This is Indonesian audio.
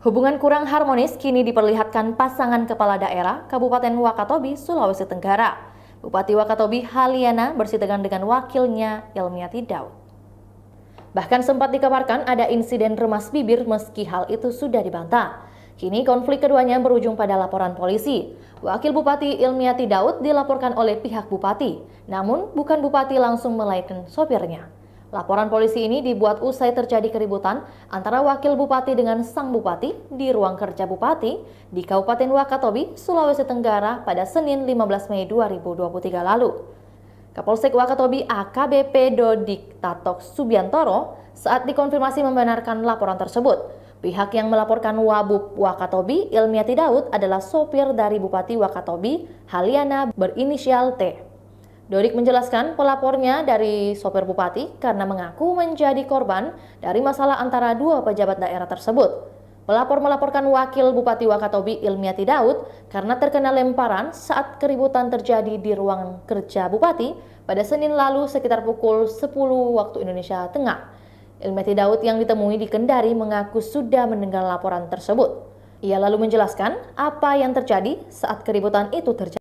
Hubungan kurang harmonis kini diperlihatkan pasangan kepala daerah Kabupaten Wakatobi, Sulawesi Tenggara. Bupati Wakatobi Haliana bersitegang dengan wakilnya Ilmiati Daud. Bahkan sempat dikabarkan ada insiden remas bibir meski hal itu sudah dibantah. Kini konflik keduanya berujung pada laporan polisi. Wakil Bupati Ilmiati Daud dilaporkan oleh pihak bupati, namun bukan bupati langsung melainkan sopirnya. Laporan polisi ini dibuat usai terjadi keributan antara wakil bupati dengan sang bupati di ruang kerja bupati di Kabupaten Wakatobi, Sulawesi Tenggara pada Senin 15 Mei 2023 lalu. Kapolsek Wakatobi AKBP Dodik Tatok Subiantoro saat dikonfirmasi membenarkan laporan tersebut. Pihak yang melaporkan Wabub Wakatobi Ilmiati Daud adalah sopir dari Bupati Wakatobi Haliana berinisial T. Dodik menjelaskan pelapornya dari sopir bupati karena mengaku menjadi korban dari masalah antara dua pejabat daerah tersebut. Pelapor melaporkan wakil Bupati Wakatobi Ilmiati Daud karena terkena lemparan saat keributan terjadi di ruangan kerja bupati pada Senin lalu sekitar pukul 10 waktu Indonesia Tengah. Ilmiati Daud yang ditemui di Kendari mengaku sudah mendengar laporan tersebut. Ia lalu menjelaskan apa yang terjadi saat keributan itu terjadi.